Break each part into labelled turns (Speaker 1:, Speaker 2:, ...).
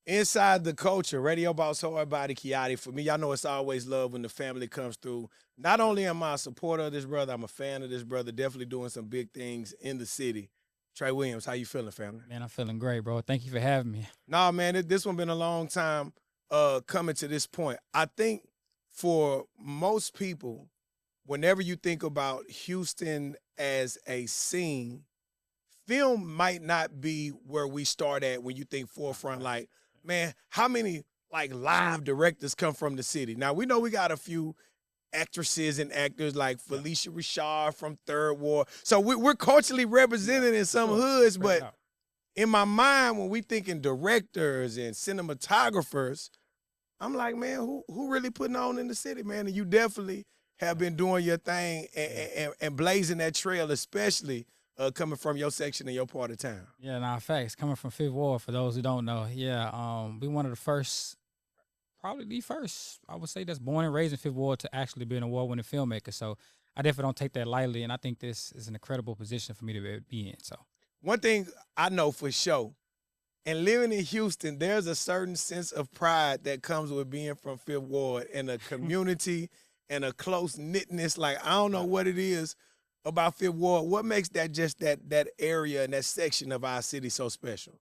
Speaker 1: Inside the culture, Radio Boss Hardbody Kiotti. For me, y'all know it's always love when the family comes through. Not only am I a supporter of this brother, I'm a fan of this brother. Definitely doing some big things in the city. Trey Williams, how you feeling, family?
Speaker 2: Man, I'm feeling great, bro. Thank you for having me.
Speaker 1: Nah, man, this one been a long time coming to this point. I think for most people, whenever you think about Houston as a scene, film might not be where we start at when you think forefront. Like, man, how many like live directors come from the city? Now we know we got a few actresses and actors like Felicia Rashad from Third Ward. So we're culturally represented in some hoods, but in my mind, when we thinking directors and cinematographers, I'm like, man, who really putting on in the city, man? And you definitely have been doing your thing and blazing that trail, especially coming from your section and your part of town.
Speaker 2: Yeah, nah, facts. Coming from Fifth Ward, for those who don't know. Yeah, we one of the first, probably the first, I would say, that's born and raised in Fifth Ward to actually be an award-winning filmmaker. So I definitely don't take that lightly, and I think this is an incredible position for me to be in. So
Speaker 1: One thing I know for sure, and living in Houston, there's a certain sense of pride that comes with being from Fifth Ward and a community and a close knitness. Like, I don't know what it is about Fifth Ward. What makes that just that area and that section of our city so special?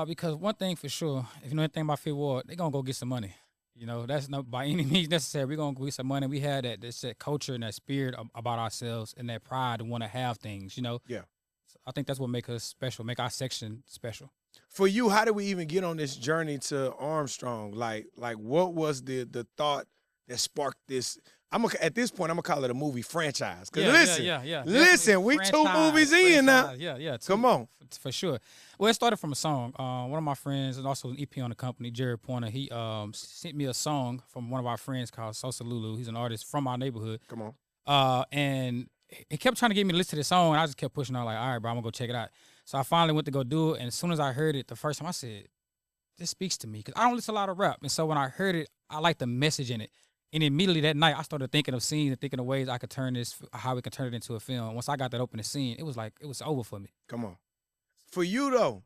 Speaker 2: because one thing for sure, if you know anything about Fifth Ward, they're gonna go get some money. You know, that's not by any means necessary. We're gonna go get some money. We had that culture and that spirit about ourselves and that pride to want to have things, you know.
Speaker 1: Yeah.
Speaker 2: So I think that's what makes us special, make our section special.
Speaker 1: For you, how did we even get on this journey to Armstrong? Like what was the thought that sparked this? At this point, I'm gonna call it a movie franchise. Cause
Speaker 2: Yeah.
Speaker 1: listen, we two movies in now.
Speaker 2: Yeah.
Speaker 1: Come on.
Speaker 2: For sure. Well, it started from a song. One of my friends and also an EP on the company, Jared Pointer, he sent me a song from one of our friends called Sosa Lulu. He's an artist from our neighborhood.
Speaker 1: Come on.
Speaker 2: And he kept trying to get me to listen to this song, and I just kept pushing on like, all right, bro, I'm gonna go check it out. So I finally went to go do it, and as soon as I heard it the first time, I said, this speaks to me, because I don't listen to a lot of rap. And so when I heard it, I liked the message in it. And immediately that night, I started thinking of scenes and thinking of ways I could turn this, how we could turn it into a film. Once I got that opening scene, it was like, it was over for me.
Speaker 1: Come on. For you though,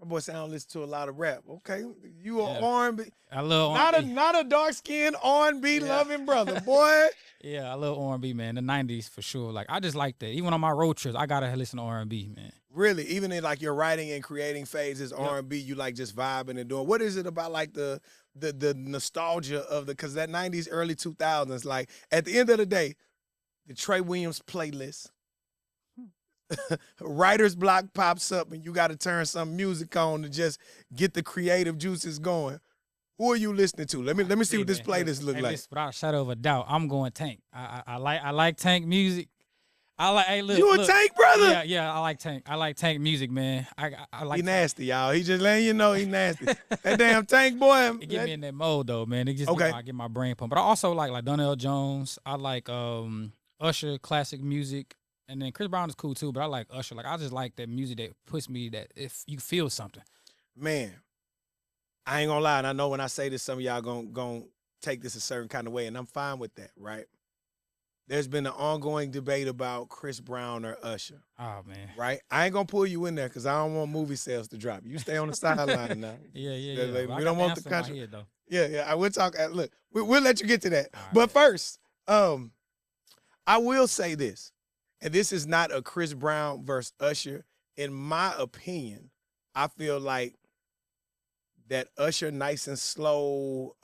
Speaker 1: my boy said I don't listen to a lot of rap. Okay, you are R&B.
Speaker 2: I love
Speaker 1: R&B. Not a dark skinned R&B loving brother, boy.
Speaker 2: Yeah, I love R&B, man. The 90s for sure. Like, I just like that. Even on my road trips, I gotta listen to R&B, man.
Speaker 1: Really, even in like your writing and creating phases, R&B, you like just vibing and doing. What is it about like the nostalgia of because that 90s, early 2000s, like at the end of the day, the Trey Williams playlist, writer's block pops up and you got to turn some music on to just get the creative juices going. Who are you listening to? Let me see what this playlist look like.
Speaker 2: Without a shadow of a doubt, I'm going Tank. I like Tank music. I like. Hey, look,
Speaker 1: you a Tank brother?
Speaker 2: Yeah. I like Tank. I like Tank music, man. I like.
Speaker 1: He nasty, y'all. He just letting you know he nasty. That damn Tank boy.
Speaker 2: It get me in that mode though, man. It just get my brain pumped. But I also like Donnell Jones. I like Usher, classic music, and then Chris Brown is cool too. But I like Usher. Like, I just like that music that puts me that if you feel something.
Speaker 1: Man, I ain't gonna lie, and I know when I say this, some of y'all gonna take this a certain kind of way, and I'm fine with that, right? There's been an ongoing debate about Chris Brown or Usher.
Speaker 2: Oh, man.
Speaker 1: Right? I ain't gonna pull you in there because I don't want movie sales to drop. You stay on the sideline now.
Speaker 2: Yeah.
Speaker 1: Like, we don't want the country.
Speaker 2: Head, though.
Speaker 1: Yeah. I will talk. Look, we'll let you get to that.
Speaker 2: All
Speaker 1: but
Speaker 2: right.
Speaker 1: first, I will say this, and this is not a Chris Brown versus Usher. In my opinion, I feel like that Usher, Nice and Slow,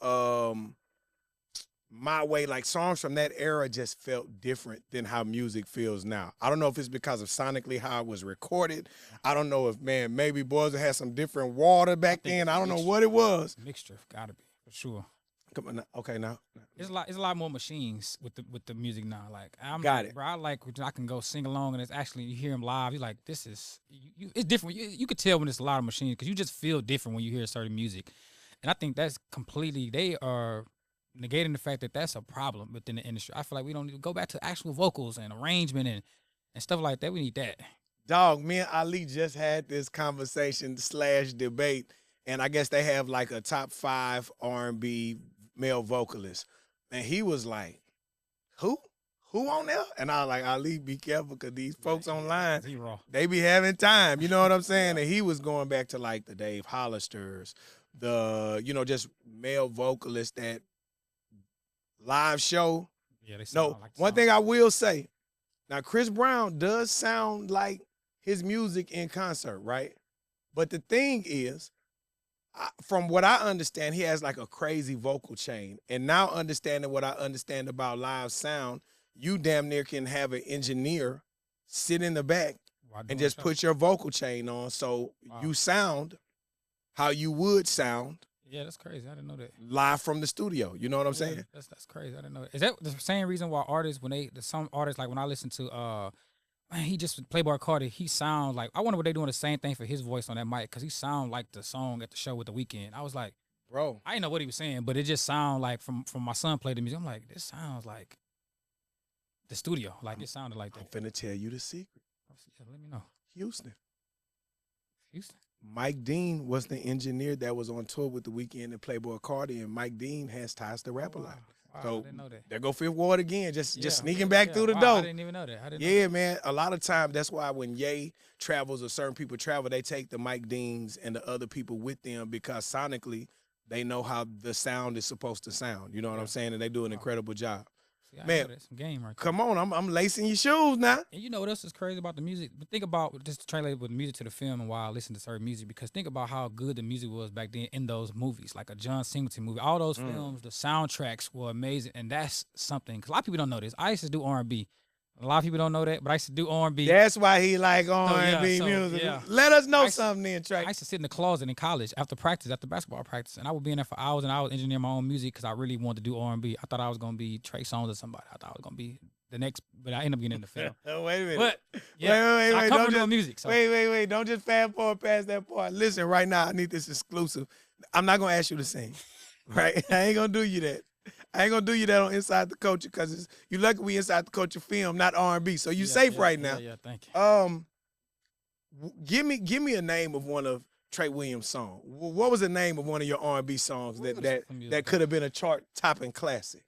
Speaker 1: My Way, like songs from that era just felt different than how music feels now. I don't know if it's because of sonically how it was recorded. I don't know if, man, maybe boys had some different water back then. I don't know what it was.
Speaker 2: Mixture, gotta be, for sure.
Speaker 1: Come on, okay, now.
Speaker 2: It's a lot more machines with the music now. Like,
Speaker 1: Got it.
Speaker 2: Bro, I like when I can go sing along and it's actually, you hear him live. You're like, this is, it's different. You could tell when it's a lot of machines because you just feel different when you hear certain music. And I think that's completely, they are negating the fact that that's a problem within the industry. I feel like we don't need to go back to actual vocals and arrangement and stuff like that. We need that.
Speaker 1: Dog, me and Ali just had this conversation / debate, and I guess they have like a top 5 R&B male vocalists. And he was like, who? Who on there? And I was like, Ali, be careful because these folks online,
Speaker 2: Zero.
Speaker 1: they be having time. You know what I'm saying? And he was going back to like the Dave Hollisters, just male vocalists that live show.
Speaker 2: Yeah, they
Speaker 1: No,
Speaker 2: sound like the
Speaker 1: one
Speaker 2: song.
Speaker 1: thing I will say, now Chris Brown does sound like his music in concert, right? But the thing is, from what I understand, he has like a crazy vocal chain. And now understanding what I understand about live sound, you damn near can have an engineer sit in the back
Speaker 2: While
Speaker 1: and
Speaker 2: doing
Speaker 1: just
Speaker 2: the show.
Speaker 1: put your vocal chain on so
Speaker 2: Wow.
Speaker 1: you sound how you would sound
Speaker 2: Yeah, that's crazy. I didn't know that.
Speaker 1: live from the studio. You know what I'm
Speaker 2: Yeah,
Speaker 1: saying?
Speaker 2: that's crazy. I didn't know that. Is that the same reason why artists, some artists, like when I listen to man, he just Playboy Cardi, he sounds like, I wonder what they doing the same thing for his voice on that mic, because he sound like the song at the show with The Weeknd. I was like,
Speaker 1: Bro,
Speaker 2: I didn't know what he was saying, but it just sound like from my son played the music. I'm like, this sounds like the studio. Like it sounded like
Speaker 1: I'm
Speaker 2: that.
Speaker 1: finna tell you the secret.
Speaker 2: Yeah, let me know.
Speaker 1: Houston.
Speaker 2: Houston.
Speaker 1: Mike Dean was the engineer that was on tour with The Weeknd and Playboy Cardi, and Mike Dean has ties to Rap a Lot.
Speaker 2: Wow, I
Speaker 1: So
Speaker 2: didn't know that.
Speaker 1: there go Fifth Ward again, just
Speaker 2: Yeah,
Speaker 1: sneaking
Speaker 2: yeah,
Speaker 1: back
Speaker 2: yeah.
Speaker 1: through the
Speaker 2: Wow,
Speaker 1: door.
Speaker 2: I didn't even know that. I didn't know
Speaker 1: Yeah,
Speaker 2: that.
Speaker 1: man. A lot of time, that's why when Ye travels or certain people travel, they take the Mike Deans and the other people with them because sonically, they know how the sound is supposed to sound. You know what I'm saying? And they do an incredible job.
Speaker 2: See, I
Speaker 1: Man,
Speaker 2: know that's some game right there.
Speaker 1: Come on, I'm lacing your shoes now.
Speaker 2: And you know what else is crazy about the music? But think about just to translate with music to the film and why I listen to certain music, because think about how good the music was back then in those movies, like a John Singleton movie. All those films, the soundtracks were amazing, and that's something. Because a lot of people don't know this. I used to do R&B. A lot of people don't know that, but I used to do R&B.
Speaker 1: That's why he like R&B
Speaker 2: so,
Speaker 1: music.
Speaker 2: yeah.
Speaker 1: Let us know
Speaker 2: I used to-
Speaker 1: something then, Trey.
Speaker 2: I used to sit in the closet in college after basketball practice, and I would be in there for hours and hours engineering my own music because I really wanted to do R&B. I thought I was gonna be Trey Songz or somebody. I thought I was gonna be the next, but I ended up getting in the film.
Speaker 1: Oh, wait a minute.
Speaker 2: But yeah,
Speaker 1: wait,
Speaker 2: so I come
Speaker 1: don't
Speaker 2: from doing
Speaker 1: just-
Speaker 2: music. So
Speaker 1: Wait. Don't just fast forward past that part. Listen, right now, I need this exclusive. I'm not going to ask you to sing, right? I ain't going to do you that. I ain't going to do you that on Inside the Culture because you lucky we Inside the Culture film, not R&B. So you safe right now.
Speaker 2: Yeah, thank you.
Speaker 1: Give me a name of one of Trey Williams' songs. What was the name of one of your R&B songs that could have been a chart-topping classic?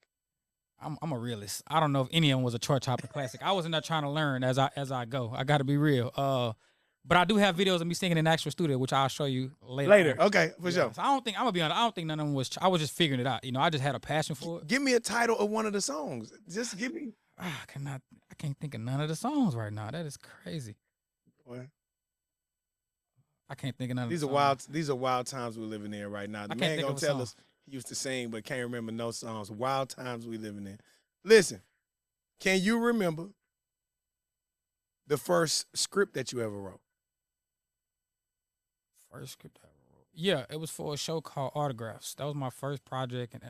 Speaker 2: I'm a realist. I don't know if any of them was a chart topping classic. I wasn't there trying to learn as I go. I got to be real. But I do have videos of me singing in the actual studio, which I'll show you later.
Speaker 1: Okay, for sure.
Speaker 2: So I'm gonna be honest. I don't think none of them was. I was just figuring it out. You know, I just had a passion for it.
Speaker 1: Give me a title of one of the songs. Just give me.
Speaker 2: I can't think of none of the songs right now. That is crazy.
Speaker 1: What?
Speaker 2: I can't think of none of
Speaker 1: These
Speaker 2: the
Speaker 1: are
Speaker 2: songs.
Speaker 1: wild. These are wild times we're living in right now. The
Speaker 2: I can't
Speaker 1: man
Speaker 2: think
Speaker 1: gonna
Speaker 2: of a
Speaker 1: tell
Speaker 2: song.
Speaker 1: us he used to sing, but can't remember no songs. Wild times we living in. Listen, can you remember the first script that you ever wrote?
Speaker 2: First script I ever wrote. Yeah, it was for a show called Autographs. That was my first project in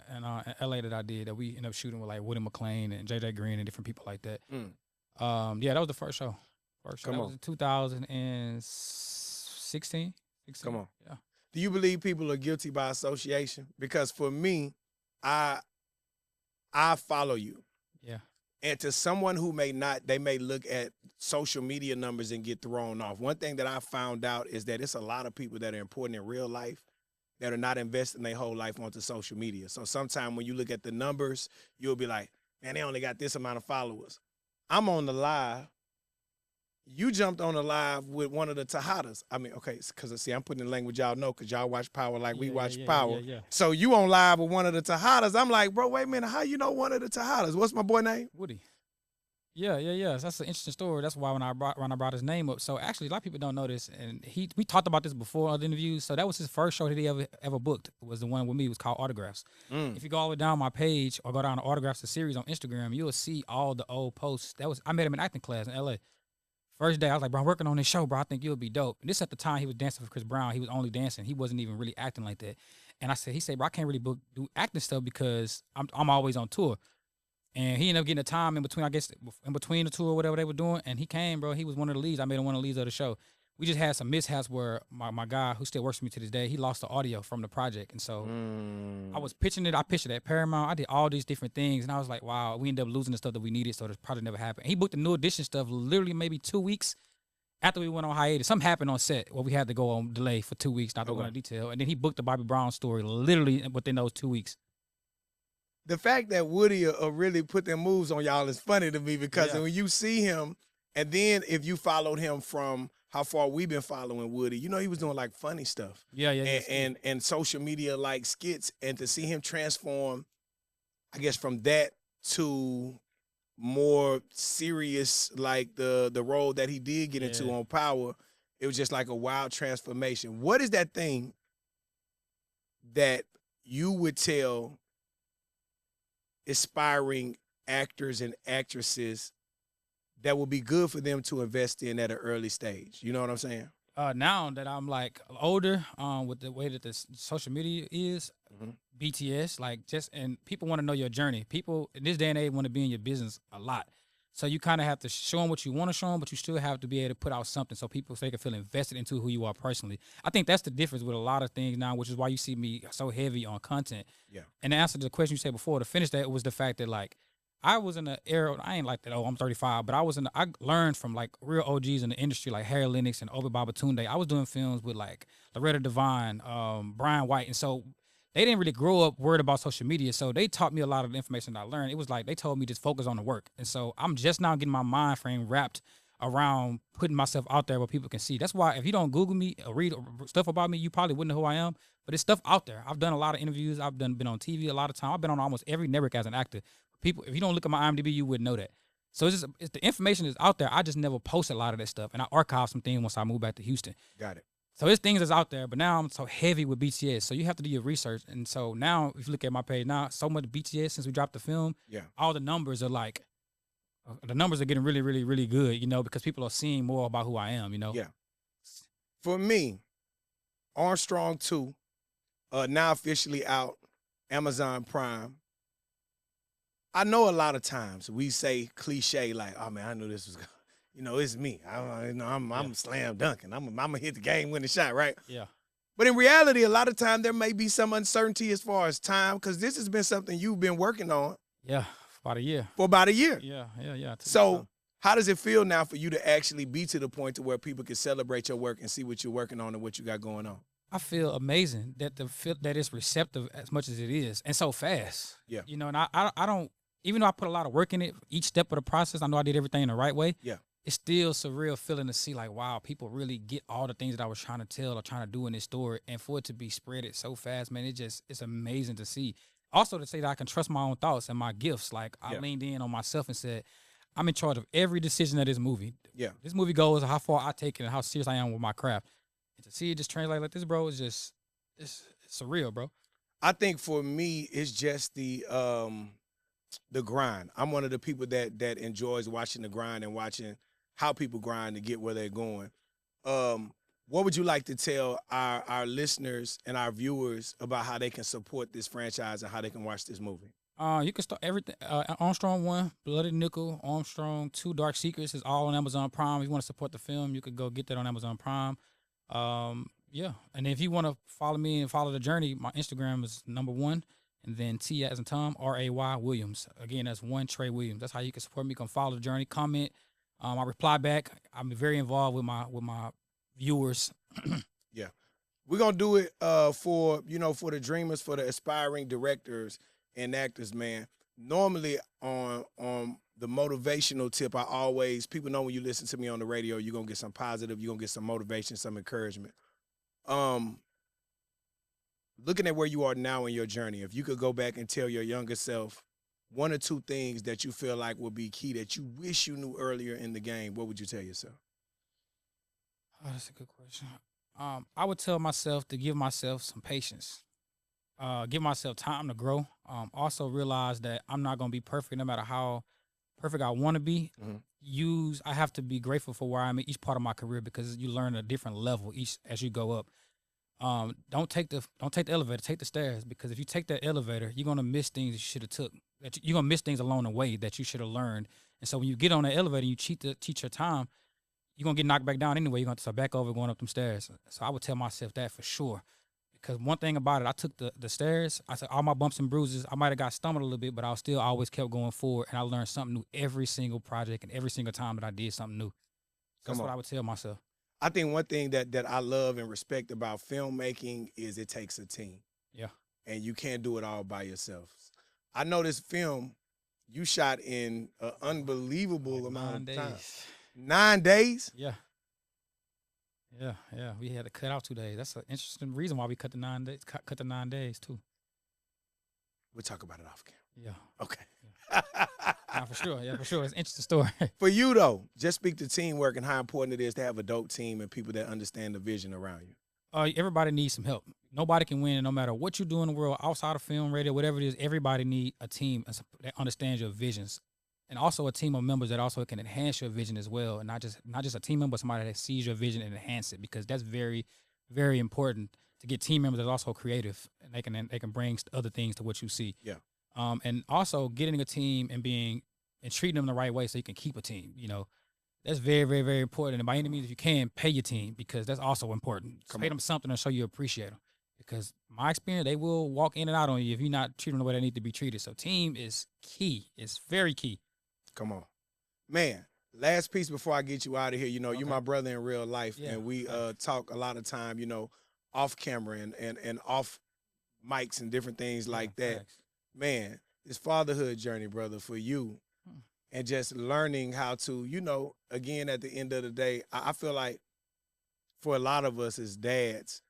Speaker 2: LA that I did that we ended up shooting with like Woody McClain and JJ Green and different people like that. Yeah, that was the first show.
Speaker 1: Come
Speaker 2: that
Speaker 1: on.
Speaker 2: was in 2016.
Speaker 1: Come on.
Speaker 2: Yeah.
Speaker 1: Do you believe people are guilty by association? Because for me, I follow you.
Speaker 2: Yeah.
Speaker 1: And to someone who may not, they may look at social media numbers and get thrown off. One thing that I found out is that it's a lot of people that are important in real life that are not investing their whole life onto social media. So sometimes when you look at the numbers, you'll be like, man, they only got this amount of followers. I'm on the live. You jumped on the live with one of the Tejadas. I mean, okay, because see, I'm putting in language y'all know because y'all watch Power like we watch Power.
Speaker 2: Yeah.
Speaker 1: So you on live with one of the Tejadas. I'm like, bro, wait a minute. How you know one of the Tejadas? What's my boy name?
Speaker 2: Woody. Yeah. That's an interesting story. That's why when I brought his name up. So actually, a lot of people don't know this, and we talked about this before on other interviews. So that was his first show that he ever booked. Was the one with me. It was called Autographs. If you go all the way down my page or go down to Autographs the series on Instagram, you'll see all the old posts. I met him in acting class in LA. First day, I was like, bro, I'm working on this show, bro. I think you'll be dope. And this at the time he was dancing for Chris Brown. He was only dancing. He wasn't even really acting like that. And he said, bro, I can't really do acting stuff because I'm always on tour. And he ended up getting a time in between, I guess, in between the tour or whatever they were doing. And he came, bro. He was one of the leads. I made him one of the leads of the show. We just had some mishaps where my guy who still works for me to this day, he lost the audio from the project. And so I was pitching it. I pitched it at Paramount. I did all these different things. And I was like, wow, we ended up losing the stuff that we needed. So the project never happened. He booked the new edition stuff literally maybe 2 weeks after we went on hiatus. Something happened on set where we had to go on delay for 2 weeks, not to go into detail. And then he booked the Bobby Brown story literally within those 2 weeks.
Speaker 1: The fact that Woody really put them moves on y'all is funny to me because when you see him, and then if you followed him from how far we've been following Woody. You know, he was doing like funny stuff.
Speaker 2: Yeah, yeah, yeah.
Speaker 1: And social media like skits, and to see him transform, I guess, from that to more serious, like the role that he did get into on Power, it was just like a wild transformation. What is that thing that you would tell aspiring actors and actresses that would be good for them to invest in at an early stage? You know what I'm saying?
Speaker 2: Now that I'm like older, with the way that this social media is, BTS, like and people want to know your journey. People in this day and age want to be in your business a lot. So you kind of have to show them what you want to show them, but you still have to be able to put out something so they can feel invested into who you are personally. I think that's the difference with a lot of things now, which is why you see me so heavy on content.
Speaker 1: Yeah.
Speaker 2: And to answer the question you said before, to finish that, was the fact that like I was in the era, I ain't like that, I'm 35, but I learned from like real OGs in the industry like Harry Lennox and Obi Babatunde. I was doing films with like Loretta Devine, Brian White, and so they didn't really grow up worried about social media, so they taught me a lot of the information I learned. It was like they told me just focus on the work, and so I'm just now getting my mind frame wrapped around putting myself out there where people can see. That's why if you don't Google me or read stuff about me, you probably wouldn't know who I am. But it's stuff out there. I've done a lot of interviews. Been on TV a lot of time. I've been on almost every network as an actor. People, if you don't look at my IMDb, you wouldn't know that. So it's the information is out there. I just never post a lot of that stuff, and I archive some things once I move back to Houston.
Speaker 1: Got it.
Speaker 2: So there's things that's out there, but now I'm so heavy with BTS. So you have to do your research. And so now, if you look at my page now, so much BTS since we dropped the film, all the numbers are like, the numbers are getting really, really, really good, you know, because people are seeing more about who I am, you know?
Speaker 1: Yeah. For me, Armstrong 2, now officially out, Amazon Prime. I know a lot of times we say cliche like, oh man, I knew this was good. You know, it's me. I'm slam dunking. I'm gonna hit the game winning shot, right?
Speaker 2: Yeah.
Speaker 1: But in reality, a lot of time there may be some uncertainty as far as time, because this has been something you've been working on.
Speaker 2: Yeah, for about a year.
Speaker 1: For about a year.
Speaker 2: Yeah.
Speaker 1: So how does it feel now for you to actually be to the point to where people can celebrate your work and see what you're working on and what you got going on?
Speaker 2: I feel amazing that that it's receptive as much as it is and so fast.
Speaker 1: Yeah.
Speaker 2: You know, and I don't, even though I put a lot of work in it, each step of the process, I know I did everything the right way.
Speaker 1: Yeah.
Speaker 2: It's still a surreal feeling to see like, wow, people really get all the things that I was trying to tell or trying to do in this story, and for it to be spreaded so fast, man, it's amazing to see. Also to say that I can trust my own thoughts and my gifts. Like I leaned in on myself and said, I'm in charge of every decision of this movie.
Speaker 1: Yeah.
Speaker 2: This movie goes, how far I take it and how serious I am with my craft. And to see it just translate like this, bro, it's surreal, bro.
Speaker 1: I think for me, it's just the grind. I'm one of the people that enjoys watching the grind and watching how people grind to get where they're going. What would you like to tell our listeners and our viewers about how they can support this franchise and how they can watch this movie?
Speaker 2: You can start everything. Armstrong 1, Bloody Nickel. Armstrong 2, Dark Secrets is all on Amazon Prime. If you want to support the film, you could go get that on Amazon Prime. Yeah. And if you want to follow me and follow the journey, my Instagram is #1. And then T as in Tom, RAY Williams. Again, that's 1 Trey Williams. That's how you can support me. You can follow the journey, comment. I reply back. I'm very involved with my viewers.
Speaker 1: Yeah. We're gonna do it for the dreamers, for the aspiring directors and actors, man. Normally on the motivational tip, people know when you listen to me on the radio, you're gonna get some positive, you're gonna get some motivation, some encouragement. Looking at where you are now in your journey, if you could go back and tell your younger self 1 or 2 things that you feel like would be key that you wish you knew earlier in the game, what would you tell yourself?
Speaker 2: Oh, that's a good question. I would tell myself to give myself some patience. Give myself time to grow. Also realize that I'm not going to be perfect no matter how perfect I want to be.
Speaker 1: Mm-hmm.
Speaker 2: I have to be grateful for where I'm at each part of my career, because you learn a different level each as you go up. Don't take the elevator, take the stairs, because if you take that elevator, you're gonna miss things you should have took. You're gonna miss things along the way that you should have learned. And so when you get on the elevator and you teach your time, you're gonna get knocked back down anyway. You're gonna start back over going up them stairs. So I would tell myself that for sure. Because one thing about it, I took the stairs, I said all my bumps and bruises, I might have got stumbled a little bit, but I still always kept going forward, and I learned something new every single project and every single time that I did something new. That's what I would tell myself.
Speaker 1: I think one thing that I love and respect about filmmaking is it takes a team.
Speaker 2: Yeah.
Speaker 1: And you can't do it all by yourself. I know this film you shot in an unbelievable amount of time.
Speaker 2: 9 days.
Speaker 1: 9 days?
Speaker 2: Yeah. Yeah. We had to cut out 2 days. That's an interesting reason why we cut the 9 days. Cut the 9 days too.
Speaker 1: We'll talk about it off camera.
Speaker 2: Yeah.
Speaker 1: Okay.
Speaker 2: Nah, for sure. Yeah, for sure. It's an interesting story.
Speaker 1: For you though, just speak to teamwork and how important it is to have a dope team and people that understand the vision around you.
Speaker 2: Everybody needs some help. Nobody can win, no matter what you do in the world, outside of film, radio, whatever it is. Everybody need a team that understands your visions, and also a team of members that also can enhance your vision as well, and not just a team member, but somebody that sees your vision and enhance it, because that's very, very important to get team members that are also creative and they can bring other things to what you see.
Speaker 1: Yeah.
Speaker 2: And also getting a team and treating them the right way so you can keep a team. That's very, very, very important. And by any means, if you can, pay your team, because that's also important. Pay them something to show you appreciate them. Because my experience, they will walk in and out on you if you're not treating them the way they need to be treated. So team is key. It's very key.
Speaker 1: Come on. Man, last piece before I get you out of here. You're my brother in real life, and we talk a lot of time, off camera and off mics and different things like that.
Speaker 2: Thanks.
Speaker 1: Man, this fatherhood journey, brother, for you, and just learning how to, again, at the end of the day, I feel like for a lot of us as dads,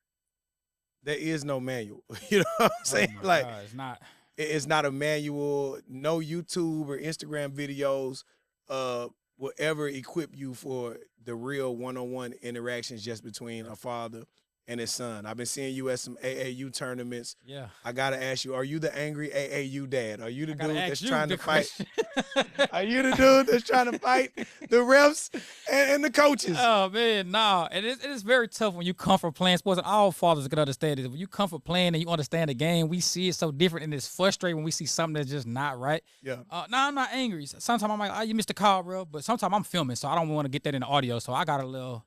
Speaker 1: there is no manual. You know what I'm saying?
Speaker 2: God, it's not.
Speaker 1: It's not a manual. No YouTube or Instagram videos will ever equip you for the real one-on-one interactions just between a father and his son. I've been seeing you at some AAU tournaments.
Speaker 2: Yeah.
Speaker 1: I gotta ask you, are you the angry AAU dad? Are you the dude that's
Speaker 2: you
Speaker 1: trying
Speaker 2: the
Speaker 1: to fight?
Speaker 2: question.
Speaker 1: Are you the dude that's trying to fight the refs and the coaches?
Speaker 2: Oh man, nah. And it is very tough when you come from playing sports, and all fathers can understand it. When you come from playing and you understand the game, we see it so different, and it's frustrating when we see something that's just not right.
Speaker 1: Yeah.
Speaker 2: Nah, I'm not angry. Sometimes I'm like, oh, you missed the call, bro. But sometimes I'm filming, so I don't want to get that in the audio. So I got a little.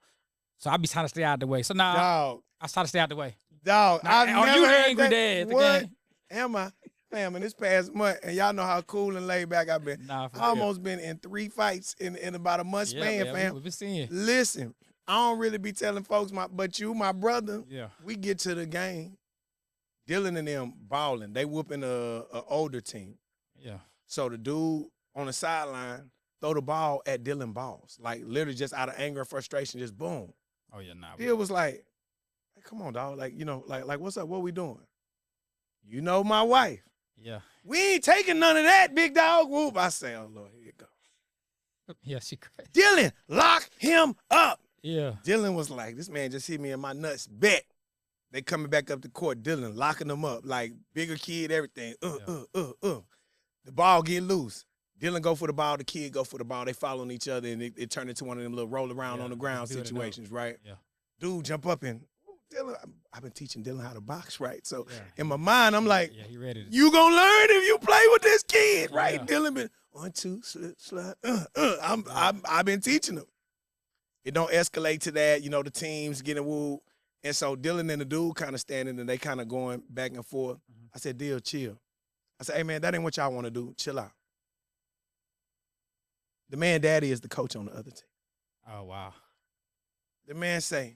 Speaker 2: So I be trying to stay out of the way. So now
Speaker 1: Dog.
Speaker 2: I try to stay out the way.
Speaker 1: Dog, I've
Speaker 2: Are
Speaker 1: never
Speaker 2: you the
Speaker 1: heard
Speaker 2: angry
Speaker 1: that.
Speaker 2: dad at the
Speaker 1: What
Speaker 2: game?
Speaker 1: am I? Fam, in this past month, and y'all know how cool and laid back I've been.
Speaker 2: Nah, for
Speaker 1: I almost been in 3 fights in about a month span, fam.
Speaker 2: We've been seeing.
Speaker 1: Listen, I don't really be telling folks, but you, my brother,
Speaker 2: Yeah.
Speaker 1: we get to the game, Dylan and them balling. They whooping a older team.
Speaker 2: Yeah.
Speaker 1: So the dude on the sideline throw the ball at Dylan balls. Like literally just out of anger and frustration, just boom.
Speaker 2: Oh yeah, nah.
Speaker 1: It was like, hey, come on, dog. Like, like what's up? What we doing? You know my wife.
Speaker 2: Yeah.
Speaker 1: We ain't taking none of that, big dog. Whoop. I say, oh, Lord, here you go.
Speaker 2: Yeah, she crazy.
Speaker 1: Dylan, lock him up.
Speaker 2: Yeah.
Speaker 1: Dylan was like, this man just hit me in my nuts. Bet. They coming back up the court. Dylan locking them up. Like, bigger kid, everything. The ball get loose. Dylan go for the ball. The kid go for the ball. They following each other, and it turned into one of them little roll around on the ground situations, right?
Speaker 2: Yeah.
Speaker 1: Dude jump up and, Dylan, I've been teaching Dylan how to box, right? So in my mind, I'm like,
Speaker 2: yeah, he ready.
Speaker 1: You gonna learn if you play with this kid, right?
Speaker 2: Yeah.
Speaker 1: Dylan been 1, 2, slide. I've been teaching him. It don't escalate to that, the teams getting wooed. And so Dylan and the dude kind of standing and they kind of going back and forth. I said, Dylan, chill. I said, hey man, that ain't what y'all want to do. Chill out. The man daddy is the coach on the other team.
Speaker 2: Oh wow.
Speaker 1: The man say,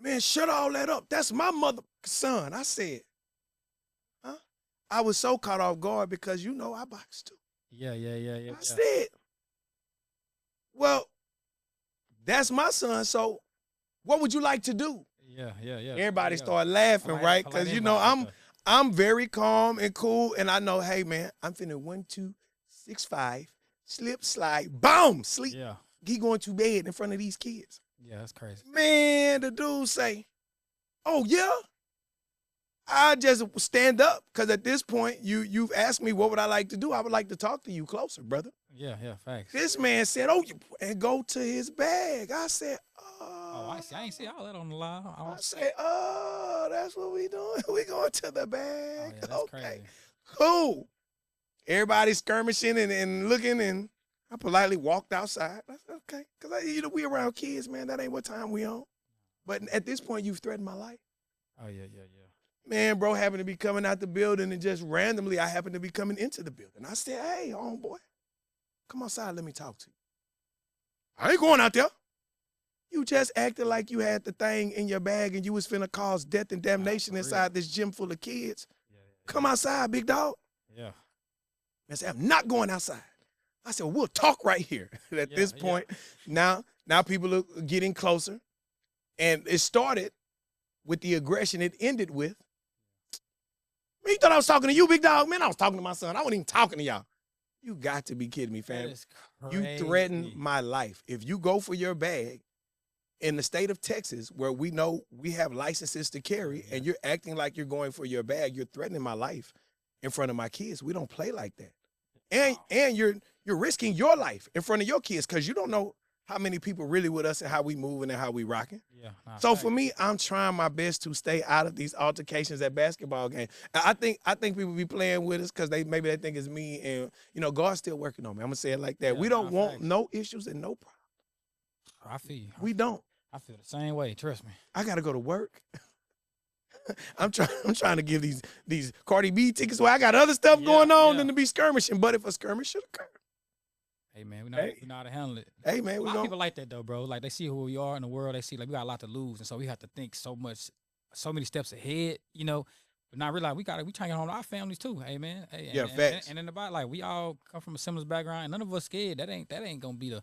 Speaker 1: man, shut all that up. That's my mother son. I said, huh? I was so caught off guard because I box too.
Speaker 2: Yeah.
Speaker 1: I said, well, that's my son, so what would you like to do?
Speaker 2: Yeah.
Speaker 1: Everybody started laughing, right? Because, I'm very calm and cool, and I know, hey, man, I'm finna 1, 2, 6, 5, slip, slide, boom, sleep.
Speaker 2: Yeah.
Speaker 1: He going to bed in front of these kids.
Speaker 2: Yeah, that's crazy.
Speaker 1: Man, the dude say, oh, yeah? I just stand up because at this point, you've asked me what would I like to do. I would like to talk to you closer, brother.
Speaker 2: Yeah, facts.
Speaker 1: This man said, and go to his bag. I said,
Speaker 2: oh, I see. I ain't see all that on the live.
Speaker 1: I said, that's what we doing. We going to the bag.
Speaker 2: Yeah, that's crazy.
Speaker 1: Cool. Everybody skirmishing and looking, and I politely walked outside. I said, okay, because we around kids, man. That ain't what time we on. But at this point, you've threatened my life.
Speaker 2: Oh yeah.
Speaker 1: Man, bro, happened to be coming out the building, and just randomly, I happened to be coming into the building. I said, hey, homeboy, come outside. Let me talk to you. I ain't going out there. You just acted like you had the thing in your bag and you was finna cause death and damnation inside this gym full of kids. Yeah. Come outside, big dog.
Speaker 2: Yeah.
Speaker 1: I said, I'm not going outside. I said, well, we'll talk right here. At this point, now people are getting closer. And it started with the aggression. It ended with, man, you thought I was talking to you, big dog? Man, I was talking to my son. I wasn't even talking to y'all. You got to be kidding me, fam.
Speaker 2: That is
Speaker 1: You
Speaker 2: crazy.
Speaker 1: threaten my life. If you go for your bag in the state of Texas, where we know we have licenses to carry, and you're acting like you're going for your bag, you're threatening my life in front of my kids. We don't play like that. And you're risking your life in front of your kids, because you don't know how many people really with us and how we moving and how we rocking.
Speaker 2: Yeah. Nah,
Speaker 1: So
Speaker 2: facts.
Speaker 1: for me, I'm trying my best to stay out of these altercations at basketball games. I think people be playing with us because maybe they think it's me, and God's still working on me. I'm gonna say it like that.
Speaker 2: Yeah,
Speaker 1: We don't
Speaker 2: nah,
Speaker 1: want
Speaker 2: facts.
Speaker 1: no issues and no problems.
Speaker 2: I feel you.
Speaker 1: We don't.
Speaker 2: I feel the same way. Trust me.
Speaker 1: I gotta go to work. I'm trying to give these Cardi B tickets where I got other stuff going on than to be skirmishing. But if a skirmish should occur,
Speaker 2: Hey man, we know how to handle it.
Speaker 1: hey man,
Speaker 2: A
Speaker 1: we
Speaker 2: lot of
Speaker 1: going
Speaker 2: people like that though, bro. Like they see who we are in the world. They see like we got a lot to lose, and so we have to think so many steps ahead. But not realize we trying to get home to our families too. Hey man, hey,
Speaker 1: Yeah,
Speaker 2: and,
Speaker 1: facts.
Speaker 2: And in the body, like we all come from a similar background, and none of us scared. That ain't gonna be the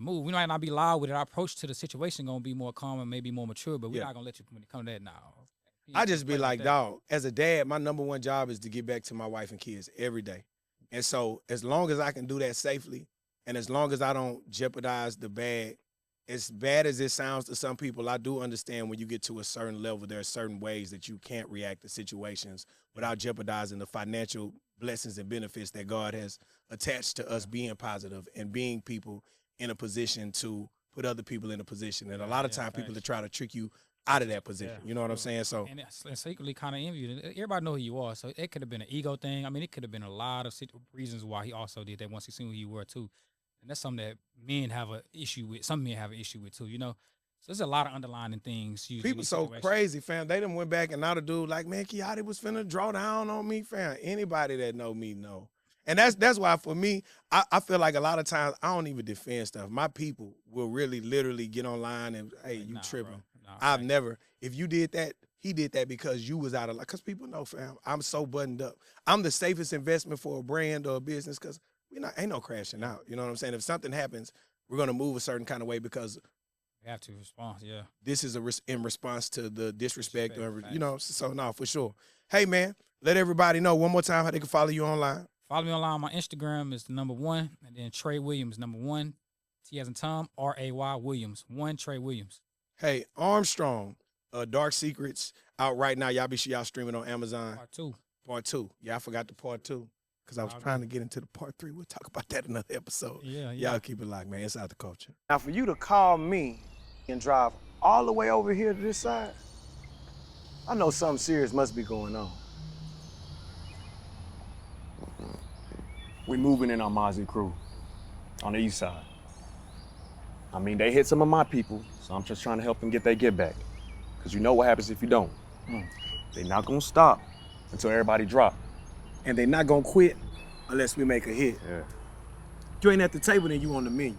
Speaker 2: move. We might not be loud with it. Our approach to the situation gonna be more calm and maybe more mature. But we're not gonna let you when it come to that now.
Speaker 1: I just be like, dog, as a dad, my number one job is to get back to my wife and kids every day. And so as long as I can do that safely, and as long as I don't jeopardize the bag, as bad as it sounds to some people, I do understand when you get to a certain level, there are certain ways that you can't react to situations without jeopardizing the financial blessings and benefits that God has attached to us being positive and being people in a position to put other people in a position. And a lot of times people that try to trick you out of that position. You know what I'm saying? So,
Speaker 2: and it's secretly kind of envied. Everybody know who you are, so it could have been an ego thing. I mean, it could have been a lot of reasons why he also did that once he seen who you were too. And that's something that men have an issue with. Some men have an issue with too, So there's a lot of underlying things.
Speaker 1: People so crazy, fam. They done went back and now the dude like, man, Kiotti was finna draw down on me, fam. Anybody that know me know. And that's why for me, I feel like a lot of times I don't even defend stuff. My people will really literally get online and, hey, you tripping. I've never, if you did that, he did that because you was out of luck. Because people know, fam, I'm so buttoned up. I'm the safest investment for a brand or a business because ain't no crashing out. You know what I'm saying? If something happens, we're going to move a certain kind of way because
Speaker 2: we have to respond,
Speaker 1: this is in response to the disrespect or, so no, for sure. Hey, man, let everybody know one more time how they can follow you online.
Speaker 2: Follow me online. My Instagram is the #1, and then Trey Williams, #1. T as in Tom, RAY Williams, 1 Trey Williams.
Speaker 1: Hey, Armstrong, Dark Secrets, out right now. Y'all be sure y'all streaming on Amazon. Part 2. Yeah, I forgot the part 2 because I was trying to get into the part 3. We'll talk about that in another episode.
Speaker 2: Yeah.
Speaker 1: Y'all keep it locked, man. It's out the culture. Now, for you to call me and drive all the way over here to this side, I know something serious must be going on.
Speaker 3: We moving in our Mozzie crew on the east side. I mean, they hit some of my people, so I'm just trying to help them get their get back. Because you know what happens if you don't. They're not going to stop until everybody drop.
Speaker 1: And they're not going to quit unless we make a hit.
Speaker 3: Yeah.
Speaker 1: You ain't at the table, then you on the menu.